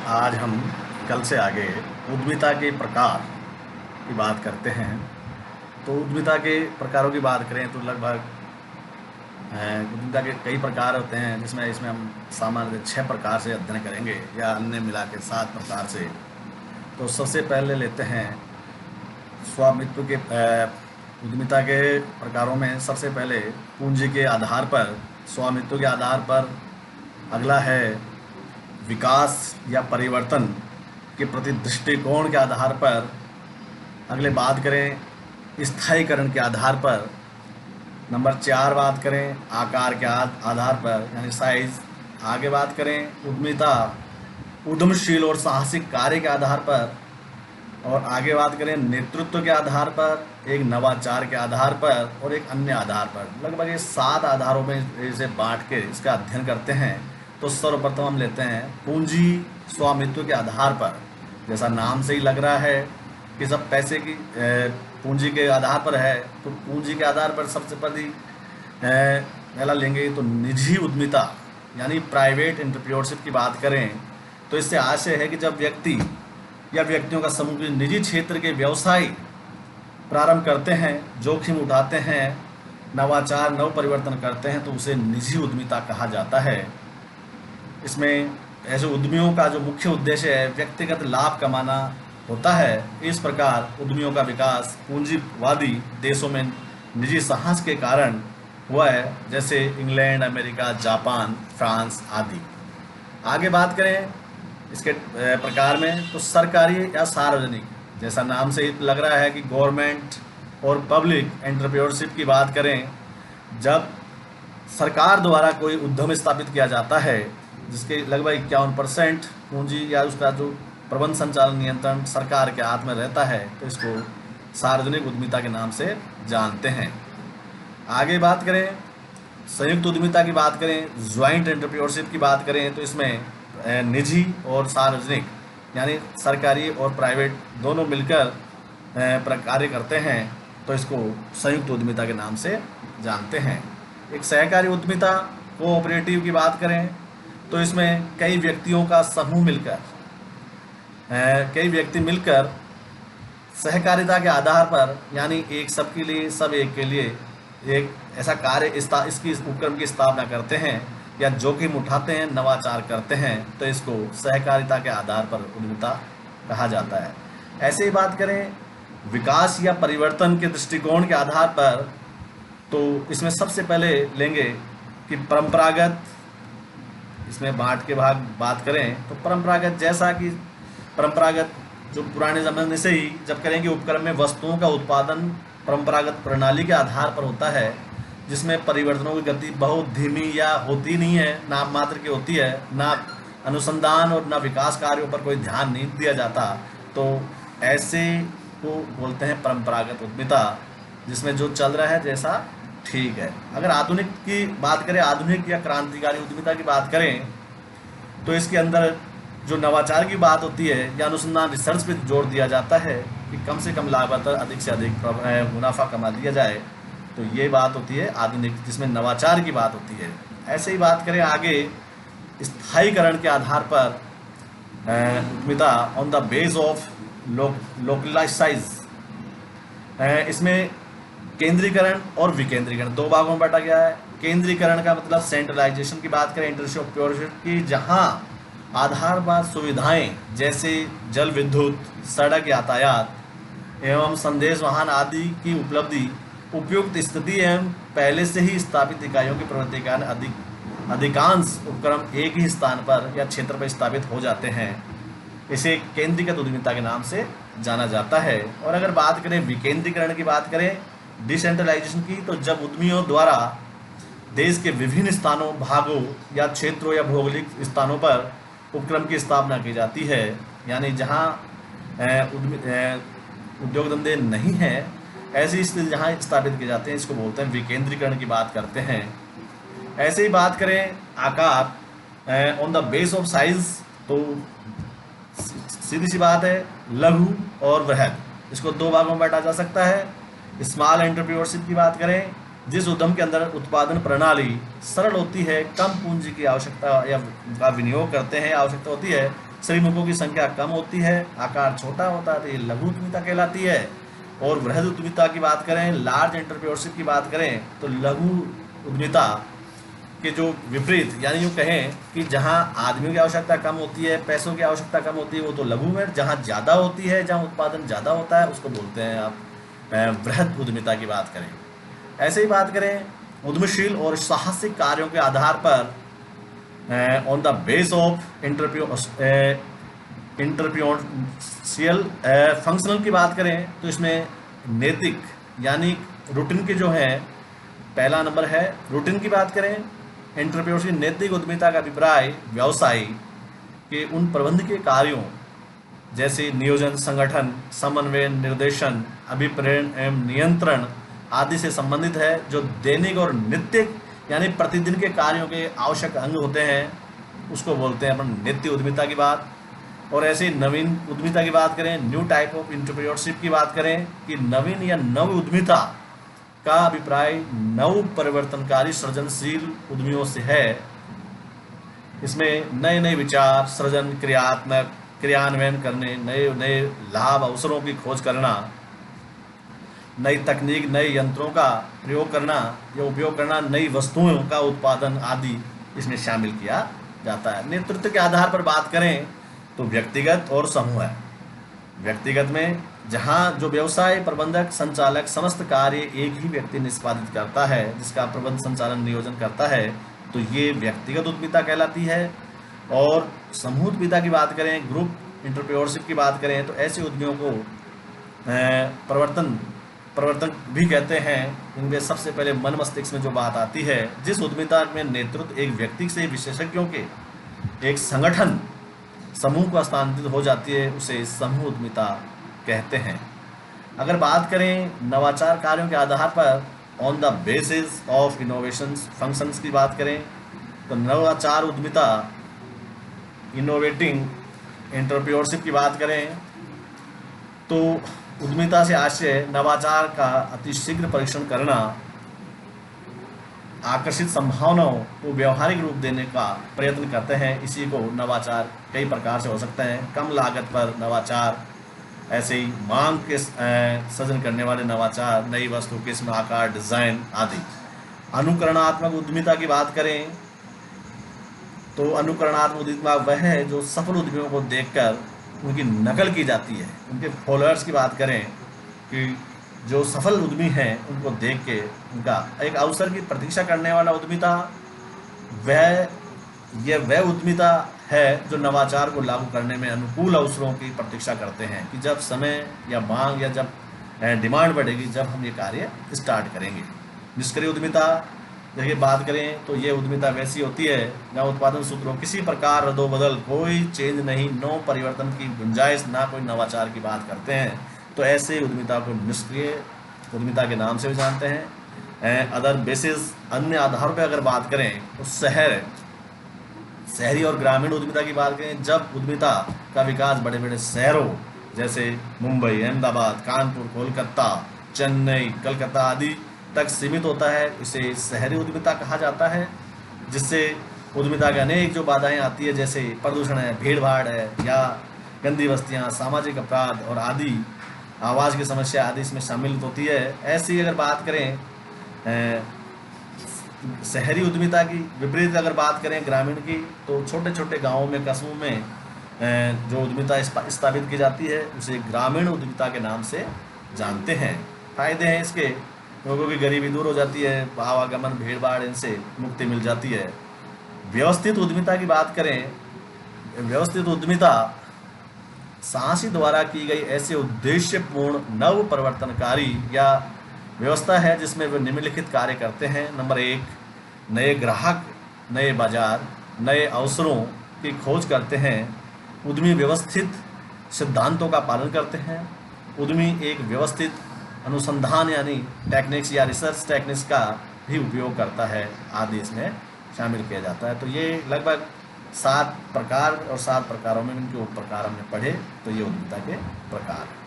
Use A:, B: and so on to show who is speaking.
A: आज हम कल से आगे उद्यमिता के प्रकार की बात करते हैं। तो उद्यमिता के प्रकारों की बात करें तो लगभग उद्यमिता के कई प्रकार होते हैं, जिसमें इसमें हम सामान्य 6 प्रकार से अध्ययन करेंगे या अन्य मिला के 7 प्रकार से। तो सबसे पहले लेते हैं स्वामित्व के उद्यमिता के प्रकारों में सबसे पहले पूंजी के आधार पर, स्वामित्व के आधार पर। अगला है विकास या परिवर्तन के प्रति दृष्टिकोण के आधार पर। अगले बात करें स्थायीकरण के आधार पर। नंबर 4 बात करें आकार के आधार पर यानी साइज। आगे बात करें उद्यमिता उद्यमशील और साहसिक कार्य के आधार पर। और आगे बात करें नेतृत्व के आधार पर, एक नवाचार के आधार पर और एक अन्य आधार पर। लगभग ये 7 आधारों में इसे बांट के इसका अध्ययन करते हैं। तो सर्वप्रथम हम लेते हैं पूंजी स्वामित्व के आधार पर। जैसा नाम से ही लग रहा है कि सब पैसे की पूंजी के आधार पर है, तो पूंजी के आधार पर सबसे पहला लेंगे तो निजी उद्यमिता यानी प्राइवेट एंटरप्रेन्योरशिप की बात करें तो इससे आशय है कि जब व्यक्ति या व्यक्तियों का समूह निजी क्षेत्र के व्यवसाय प्रारंभ करते हैं, जोखिम उठाते हैं, नवाचार नव परिवर्तन करते हैं, तो उसे निजी उद्यमिता कहा जाता है। इसमें ऐसे उद्यमियों का जो मुख्य उद्देश्य है व्यक्तिगत लाभ कमाना होता है। इस प्रकार उद्यमियों का विकास पूंजीवादी देशों में निजी साहस के कारण हुआ है, जैसे इंग्लैंड, अमेरिका, जापान, फ्रांस आदि। आगे बात करें इसके प्रकार में तो सरकारी या सार्वजनिक, जैसा नाम से ही लग रहा है कि गवर्नमेंट और पब्लिक एंटरप्रेन्योरशिप की बात करें, जब सरकार द्वारा कोई उद्यम स्थापित किया जाता है जिसके लगभग 51% पूंजी या उसका जो प्रबंध संचालन नियंत्रण सरकार के हाथ में रहता है, तो इसको सार्वजनिक उद्यमिता के नाम से जानते हैं। आगे बात करें संयुक्त उद्यमिता की बात करें, ज्वाइंट एंटरप्रेन्योरशिप की बात करें, तो इसमें निजी और सार्वजनिक यानी सरकारी और प्राइवेट दोनों मिलकर कार्य करते हैं, तो इसको संयुक्त उद्यमिता के नाम से जानते हैं। एक सहकारी उद्यमिता कोऑपरेटिव की बात करें तो इसमें कई व्यक्तियों का समूह मिलकर कई व्यक्ति मिलकर सहकारिता के आधार पर यानी एक सबके लिए सब एक के लिए एक ऐसा कार्य इसकी उपक्रम की स्थापना करते हैं या जोखिम उठाते हैं, नवाचार करते हैं, तो इसको सहकारिता के आधार पर उद्यमिता कहा जाता है। ऐसे ही बात करें विकास या परिवर्तन के दृष्टिकोण के आधार पर, तो इसमें सबसे पहले लेंगे कि परंपरागत, इसमें बांट के बात करें तो परंपरागत, जैसा कि परंपरागत जो पुराने ज़माने से ही जब करें कि उपक्रम में वस्तुओं का उत्पादन परंपरागत प्रणाली के आधार पर होता है, जिसमें परिवर्तनों की गति बहुत धीमी या होती नहीं है, नाम मात्र की होती है, ना अनुसंधान और ना विकास कार्यों पर कोई ध्यान नहीं दिया जाता, तो ऐसे को बोलते हैं परंपरागत उद्यमिता, जिसमें जो चल रहा है जैसा ठीक है। अगर आधुनिक की बात करें, आधुनिक या क्रांतिकारी उद्यमिता की बात करें, तो इसके अंदर जो नवाचार की बात होती है या अनुसंधान रिसर्च पे जोर दिया जाता है कि कम से कम लागत पर अधिक से अधिक मुनाफा कमा लिया जाए, तो ये बात होती है आधुनिक, जिसमें नवाचार की बात होती है। ऐसे ही बात करें आगे स्थायीकरण के आधार पर उद्यमिता on the base of localise, इसमें केंद्रीकरण और विकेंद्रीकरण 2 भागों में बांटा गया है। केंद्रीकरण का मतलब सेंट्रलाइजेशन की बात करें एंटरप्रेन्योरशिप की, जहां आधारभूत सुविधाएं जैसे जल विद्युत, सड़क यातायात एवं संदेश वाहन आदि की उपलब्धि उपयुक्त स्थिति एवं पहले से ही स्थापित इकाइयों की प्रवृत्ति के कारण अधिकांश उपक्रम एक ही स्थान पर या क्षेत्र पर स्थापित हो जाते हैं। इसे केंद्रीकृत उद्यमिता के नाम से जाना जाता है। और अगर बात करें विकेंद्रीकरण की बात करें, डिसेंट्रलाइजेशन की, तो जब उद्यमियों द्वारा देश के विभिन्न स्थानों, भागों या क्षेत्रों या भौगोलिक स्थानों पर उपक्रम की स्थापना की जाती है, यानी जहां उद्योग धंधे नहीं है, ऐसी स्थिति जहां स्थापित किए जाते हैं, इसको बोलते हैं विकेंद्रीकरण की बात करते हैं। ऐसे ही बात करें आकार on the base of size, तो सीधी सी बात है लघु और वृहद, इसको 2 भागों में बांटा जा सकता है। स्मॉल एंटरप्रेन्योरशिप की बात करें जिस उद्यम के अंदर उत्पादन प्रणाली सरल होती है, कम पूंजी की आवश्यकता या का विनियोग करते हैं, आवश्यकता होती है, श्रमिकों की संख्या कम होती है, आकार छोटा होता है, तो ये लघु उद्यमिता कहलाती है। और वृहद उद्यमिता की बात करें, लार्ज एंटरप्रेन्योरशिप की बात करें, तो लघु उद्यमिता के जो विपरीत, यानी यूँ कहें कि जहाँ आदमियों की आवश्यकता कम होती है, पैसों की आवश्यकता कम होती है, वो तो लघु में, जहाँ ज़्यादा होती है, जहाँ उत्पादन ज़्यादा होता है, उसको बोलते हैं आप वृहद उद्यमिता की बात करें। ऐसे ही बात करें, उद्यमशील और साहसिक कार्यों के आधार पर on the base of entrepreneurial functional की बात करें, तो इसमें नैतिक यानी रूटीन के जो हैं, पहला नंबर है रूटीन की बात करें। एंटरप्रेन्योरशिप नैतिक उद्यमिता का अभिप्राय व्यवसाय के उन प्रबंधकीय कार्यों जैसे नियोजन, संगठन, समन्वय, निर्देशन, अभिप्रेरण एवं नियंत्रण आदि से संबंधित है, जो दैनिक और नित्य यानी प्रतिदिन के कार्यों के आवश्यक अंग होते हैं, उसको बोलते हैं अपन नित्य उद्यमिता की बात। और ऐसे ही नवीन उद्यमिता की बात करें, न्यू टाइप ऑफ एंटरप्रेन्योरशिप की बात करें, कि नवीन या नव उद्यमिता का अभिप्राय नव परिवर्तनकारी सृजनशील उद्यमियों से है। इसमें नए नए विचार, सृजन, क्रियान्वयन करने, नए नए लाभ अवसरों की खोज करना, नई तकनीक, नए यंत्रों का प्रयोग करना या उपयोग करना, नई वस्तुओं का उत्पादन आदि इसमें शामिल किया जाता है। नेतृत्व के आधार पर बात करें तो व्यक्तिगत और समूह है। व्यक्तिगत में जहां जो व्यवसाय प्रबंधक, संचालक समस्त कार्य एक ही व्यक्ति निष्पादित करता है, जिसका प्रबंध, संचालन, नियोजन करता है, तो ये व्यक्तिगत उद्यमिता कहलाती है। और समूह उद्यमिता की बात करें, ग्रुप एंटरप्रेन्योरशिप की बात करें, तो ऐसे उद्यमियों को प्रवर्तन भी कहते हैं। इनमें सबसे पहले मन मस्तिष्क में जो बात आती है, जिस उद्यमिता में नेतृत्व एक व्यक्ति से विशेषज्ञों के एक संगठन समूह को स्थानांतरित हो जाती है, उसे समूह उद्यमिता कहते हैं। अगर बात करें नवाचार कार्यों के आधार पर on the basis of innovations functions की बात करें, तो नवाचार उद्यमिता इनोवेटिंग एंटरप्रेन्योरशिप की बात करें, तो उद्यमिता से आशय नवाचार का अतिशीघ्र परीक्षण करना, आकर्षित संभावनाओं को व्यवहारिक रूप देने का प्रयत्न करते हैं। इसी को नवाचार कई प्रकार से हो सकते हैं। कम लागत पर नवाचार, ऐसे ही मांग के सृजन करने वाले नवाचार, नई वस्तु, किस्म, आकार, डिजाइन आदि। अनुकरणात्मक उद्यमिता की बात करें तो अनुकरणात्मक उद्यमिता वह है जो सफल उद्यमियों को देखकर उनकी नकल की जाती है। उनके फॉलोअर्स की बात करें कि जो सफल उद्यमी हैं, उनको देख के उनका एक अवसर की प्रतीक्षा करने वाला उद्यमिता, वह उद्यमिता है जो नवाचार को लागू करने में अनुकूल अवसरों की प्रतीक्षा करते हैं कि जब समय या मांग या जब डिमांड बढ़ेगी, जब हम ये कार्य स्टार्ट करेंगे। निष्क्रिय उद्यमिता देखिए बात करें तो ये उद्यमिता वैसी होती है जहाँ उत्पादन सूत्रों किसी प्रकार रद्दोबदल, कोई चेंज नहीं, नो परिवर्तन की गुंजाइश, ना कोई नवाचार की बात करते हैं, तो ऐसे उद्यमिता को निष्क्रिय उद्यमिता के नाम से भी जानते हैं। अदर बेसिस, अन्य आधारों पर अगर बात करें तो शहरी और ग्रामीण उद्यमिता की बात करें, जब उद्यमिता का विकास बड़े बड़े शहरों जैसे मुंबई, अहमदाबाद, कानपुर, कोलकाता, चेन्नई, कलकत्ता आदि तक सीमित होता है, इसे शहरी उद्यमिता कहा जाता है। जिससे उद्यमिता के अनेक जो बाधाएं आती है, जैसे प्रदूषण है, भीड़ भाड़ है, या गंदी बस्तियां, सामाजिक अपराध और आदि, आवाज़ की समस्या आदि इसमें शामिल होती है। ऐसी अगर बात करें शहरी उद्यमिता की विपरीत अगर बात करें ग्रामीण की, तो छोटे छोटे गाँवों में, कस्बों में जो उद्यमिता स्थापित की जाती है, उसे ग्रामीण उद्यमिता के नाम से जानते हैं। फायदे हैं इसके, लोगों की गरीबी दूर हो जाती है, आवागमन, भीड़ भाड़, इनसे मुक्ति मिल जाती है। व्यवस्थित उद्यमिता की बात करें, व्यवस्थित उद्यमिता साहसी द्वारा की गई ऐसे उद्देश्यपूर्ण नव परिवर्तनकारी या व्यवस्था है जिसमें वे निम्नलिखित कार्य करते हैं। नंबर 1, नए ग्राहक, नए बाजार, नए अवसरों की खोज करते हैं। उद्यमी व्यवस्थित सिद्धांतों का पालन करते हैं। उद्यमी एक व्यवस्थित अनुसंधान यानी टेक्निक्स या रिसर्च टेक्निक्स का भी उपयोग करता है, आदि इसमें शामिल किया जाता है। तो ये लगभग 7 प्रकार और 7 प्रकारों में इनके उप प्रकार हमने पढ़े, तो ये उद्यमिता के प्रकार।